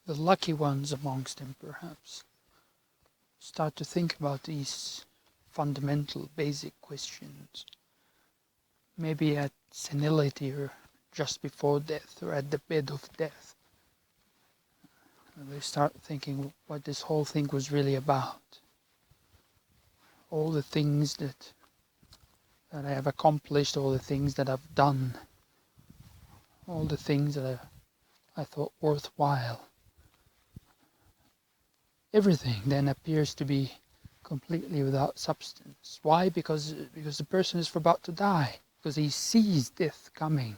the lucky ones amongst them perhaps, start to think about these fundamental, basic questions. Maybe at senility or just before death or at the bed of death. And they start thinking what this whole thing was really about. All the things that I have accomplished, all the things that I've done, all the things that I thought worthwhile. Everything then appears to be completely without substance. Why? Because the person is about to die. Because he sees death coming.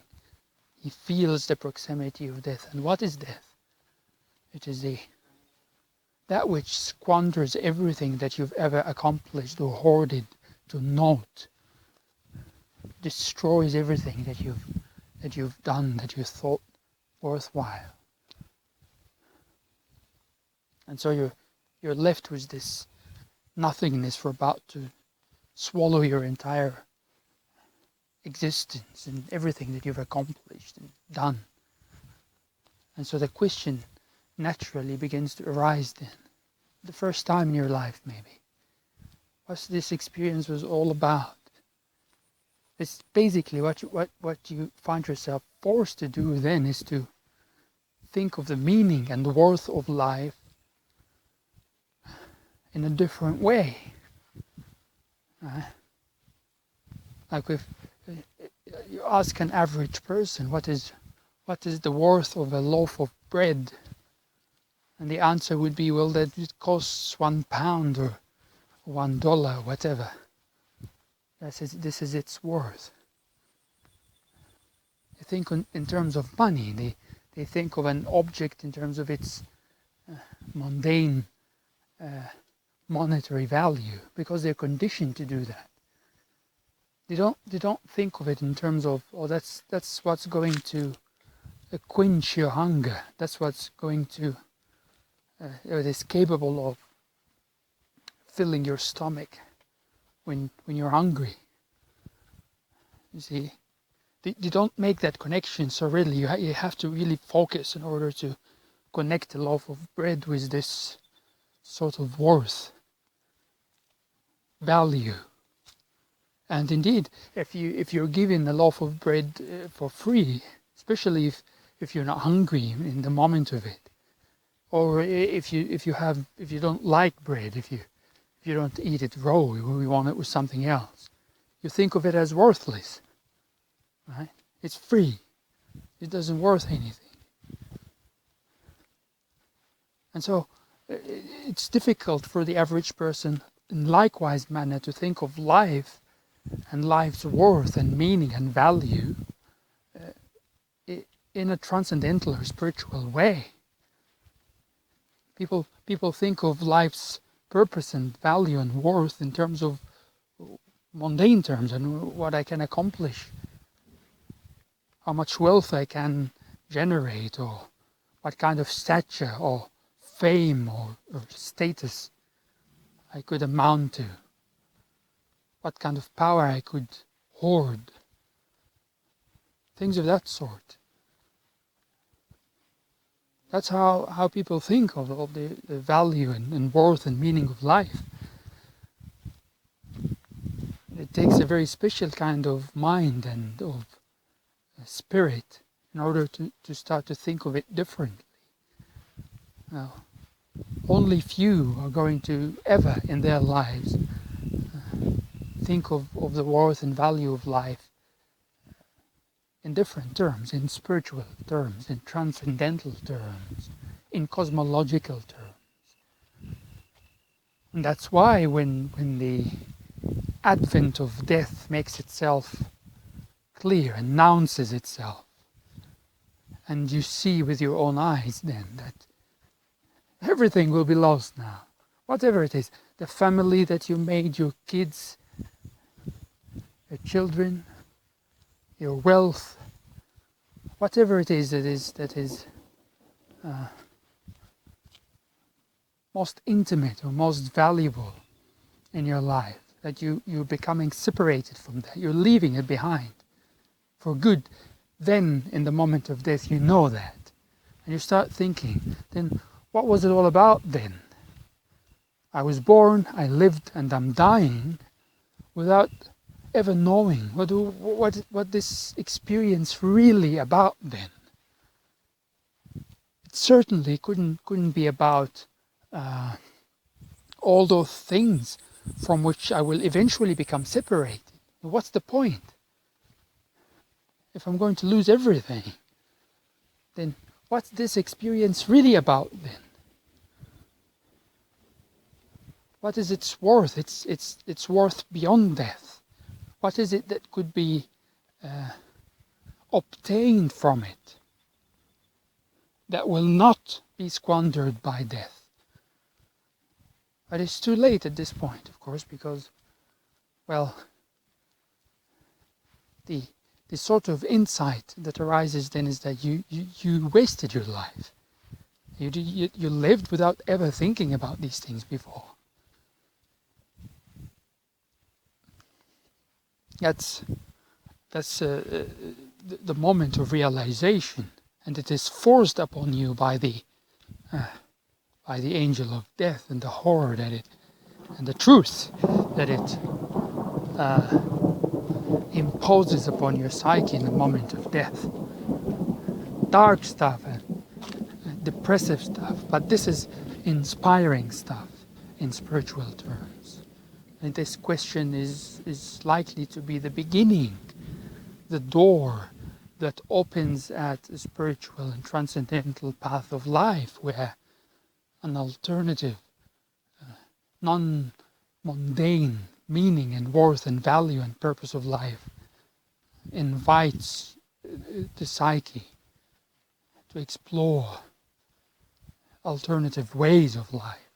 He feels the proximity of death. And what is death? It is that which squanders everything that you've ever accomplished or hoarded to naught. Destroys everything that you've done, that you thought worthwhile. And so you're left with this nothingness for about to swallow your entire existence and everything that you've accomplished and done. And so the question naturally begins to arise then. The first time in your life maybe. What this experience was all about. It's basically what you find yourself forced to do then is to think of the meaning and the worth of life in a different way. Like if you ask an average person what is the worth of a loaf of bread, and the answer would be, well, that it costs £1 or $1, whatever. This is its worth. They think in terms of money. They think of an object in terms of its mundane monetary value, because they're conditioned to do that. They don't think of it in terms of, oh, that's what's going to quench your hunger. That's what's going to it is capable of filling your stomach when you're hungry. You see, they don't make that connection. So really, you have to really focus in order to connect a loaf of bread with this sort of worth, value. And indeed, if you're given a loaf of bread for free, especially if you're not hungry in the moment of it, or if you don't like bread, if you don't eat it raw, you want it with something else, you think of it as worthless, right? It's free. It doesn't worth anything. And so it's difficult for the average person in likewise manner to think of life and life's worth and meaning and value in a transcendental or spiritual way. People think of life's purpose and value and worth in terms of mundane terms and what I can accomplish, how much wealth I can generate, or what kind of stature or fame or status I could amount to, what kind of power I could hoard, things of that sort. That's how people think of the value and worth and meaning of life. It takes a very special kind of mind and of spirit in order to start to think of it differently. Now, only few are going to ever in their lives think of the worth and value of life in different terms, in spiritual terms, in transcendental terms, in cosmological terms. And that's why when the advent of death makes itself clear, announces itself, and you see with your own eyes then that everything will be lost now. Whatever it is, the family that you made, your kids, your children, your wealth, whatever it is that is most intimate or most valuable in your life, that you're becoming separated from that, you're leaving it behind for good. Then in the moment of death you know that, And you start thinking, then what was it all about then? I was born, I lived, and I'm dying without ever knowing what this experience really about then. It certainly couldn't be about all those things from which I will eventually become separated. What's the point? If I'm going to lose everything, then what's this experience really about then? What is its worth? It's worth beyond death. What is it that could be obtained from it that will not be squandered by death? But it's too late at this point, of course, because, well, the sort of insight that arises then is that you wasted your life. You lived without ever thinking about these things before. That's the moment of realization, and it is forced upon you by the angel of death, and the horror that it, and the truth that it imposes upon your psyche in the moment of death. Dark stuff and depressive stuff, but this is inspiring stuff in spiritual terms. And this question is likely to be the beginning, the door that opens at a spiritual and transcendental path of life, where an alternative, non-mundane meaning and worth and value and purpose of life invites the psyche to explore alternative ways of life.